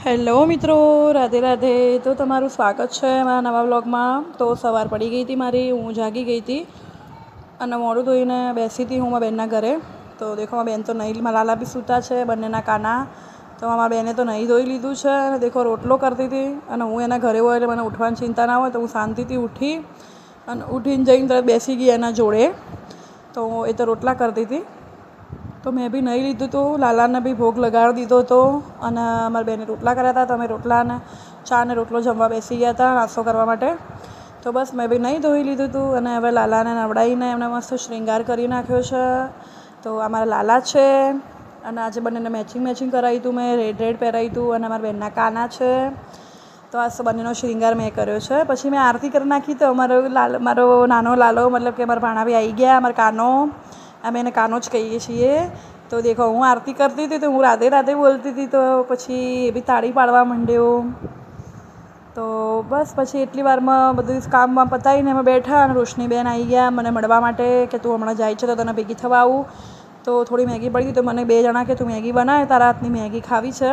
Hello મિત્રો, રાધે રાધે. તો તમારું સ્વાગત છે મારા નવા વ્લોગમાં. તો સવાર પડી ગઈ હતી મારી, હું જાગી ગઈ હતી અને મોડું ધોઈને બેસી હતી હું મારા બેનના ઘરે. તો દેખો મારા બેન તો નહીં, મારા લાલા બી સૂતા છે, બંનેના કાના. તો મારા બેને તો નહીં ધોઈ લીધું છે અને દેખો રોટલો કરતી હતી. અને હું એના ઘરે હોય એટલે મને ઉઠવાની ચિંતા ના હોય, તો હું શાંતિથી ઉઠી અને ઉઠીને જઈને તરત બેસી ગઈ એના જોડે. તો એ તો રોટલા કરતી હતી. તો મેં બી નહીં લીધું હતું, લાલાને બી ભોગ લગાડી દીધો હતો અને અમારા બેને રોટલા કર્યા હતા. તો અમે રોટલાને ચા ને રોટલો જમવા બેસી ગયા હતા નાસ્તો કરવા માટે. તો બસ મેં બી નહીં ધોઈ લીધું હતું અને હવે લાલાને નવડાવીને એમને મસ્ત શૃંગાર કરી નાખ્યો છે. તો અમારા લાલા છે અને આજે બંનેને મેચિંગ કરાવ્યું હતું, મેં રેડ પહેરાવ્યું હતું અને અમારા બેનના કાના છે. તો આ બંનેનો શૃંગાર મેં કર્યો છે. પછી મેં આરતી કરી નાખી. તો મારો નાનો લાલો, મતલબ કે મારા ભાણા બી આવી ગયા, અમારા કાનો, અમે એને કાનો જ કહીએ છીએ. તો દેખો હું આરતી કરતી હતી તો હું રાધે રાધે બોલતી હતી, તો પછી એ બી તાળી પાડવા માંડ્યો. તો બસ પછી એટલી વારમાં બધું કામમાં પતાવીને અમે બેઠા અને રોશનીબેન આવી ગયા મને મળવા માટે કે તું હમણાં જાય છે તો તને ભેગી થવા આવું. તો થોડી મેગી પડી હતી તો મને 2 જણા કે તું મેગી બનાવે, તારા હાથની મેગી ખાવી છે.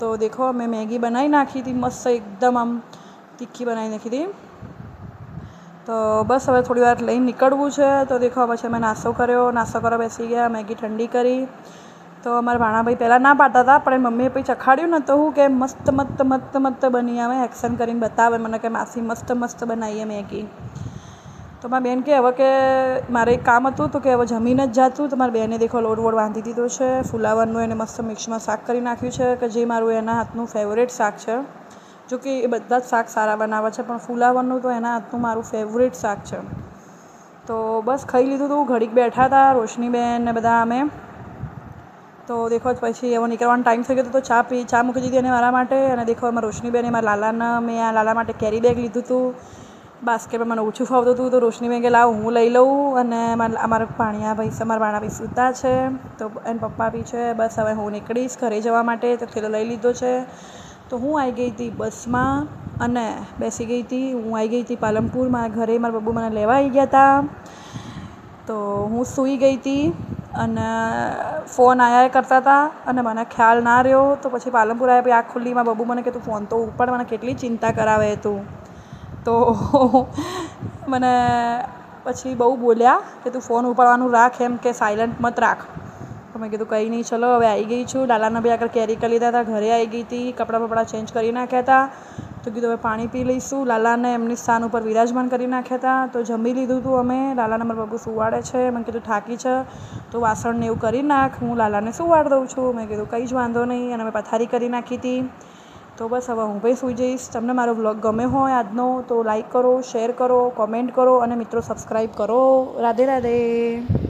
તો દેખો મેં મેગી બનાવી નાખી હતી, મસ્ત એકદમ આમ તીખી બનાવી નાખી હતી. તો બસ હવે થોડી વાર લઈને નીકળવું છે. તો દેખો પછી અમે નાસ્તો કરવા બેસી ગયા, મેગી ઠંડી કરી. તો અમારા ભાણાભાઈ પહેલાં ના પાડતા હતા, પણ મમ્મીએ પછી ચખાડ્યું ને તો હું કે મસ્ત બની આવે, એક્શન કરીને બતાવે મને કે માસી મસ્ત બનાવીએ મેગી. તો મારી બેન કે હવે કે મારે એક કામ હતું તો કે હવે જમીને જ જાતું. તો મારી બેને દેખો લોટ બાંધી દીધો છે, ફુલાવરનું એને મસ્ત મિક્સમાં શાક કરી નાખ્યું છે કે જે મારું એના હાથનું ફેવરેટ શાક છે. જો કે એ બધા જ શાક સારા બનાવે છે, પણ ફુલાવરનું તો એના હાથનું મારું ફેવરેટ શાક છે. તો બસ ખાઈ લીધું હતું, ઘડીક બેઠા હતા રોશનીબેન ને બધા અમે. તો દેખો પછી હવે નીકળવાનો ટાઈમ થઈ ગયો તો ચા મૂકી દીધી અને મારા માટે. અને દેખો એમાં રોશનીબેને મારા લાલાના, મેં આ લાલા માટે કેરી બેગ લીધું હતું. બાસ્કેટમાં મને ઓછું ફાવતું હતું તો રોશનીબેન કે લાવ હું લઈ લઉં. અને અમારા ભાણાભાઈ સૂતા છે, તો એના પપ્પા બી છે. બસ હવે હું નીકળીશ ઘરે જવા માટે. તો થેલો લઈ લીધો છે. તો હું આવી ગઈ હતી બસમાં અને બેસી ગઈ હતી. હું આવી ગઈ હતી પાલનપુર, મારા ઘરે મારા બબ્બુ મને લેવા આવી ગયા હતા. તો હું સૂઈ ગઈ હતી અને ફોન આવ્યા કરતા હતા અને મને ખ્યાલ ના રહ્યો. તો પછી પાલનપુર આવ્યા પછી આંખ ખુલ્લી, મારા બબ્બુ મને કે તું ફોન તો ઉપર, મને કેટલી ચિંતા કરાવે તું. તો મને પછી બહુ બોલ્યા કે તું ફોન ઉપાડવાનું રાખ, એમ કે સાયલન્ટ મત રાખ. તો મેં કીધું કંઈ નહીં, ચલો હવે આવી ગઈ છું. લાલાને બી આગળ કેરી કરી લીધા હતા, ઘરે આવી ગઈ હતી, કપડાં ચેન્જ કરી નાખ્યા હતા. તો કીધું હવે પાણી પી લઈશું. લાલાને એમની સ્થાન ઉપર વિરાજમાન કરી નાખ્યા હતા. તો જમી લીધું હતું અમે. લાલાને મારા બબ્બુ સુવાડે છે. મેં કીધું થાકી છે તો વાસણને એવું કરી નાખ, હું લાલાને સુવાડી દઉં છું. મેં કીધું કંઈ જ વાંધો નહીં. અને મેં પથારી કરી નાખી હતી. તો બસ હવે હું ભાઈ સૂઈ જઈશ. તમને મારો વ્લોગ ગમે હોય આજનો તો લાઈક કરો, શેર કરો, કોમેન્ટ કરો અને મિત્રો સબસ્ક્રાઈબ કરો. રાધે રાધે.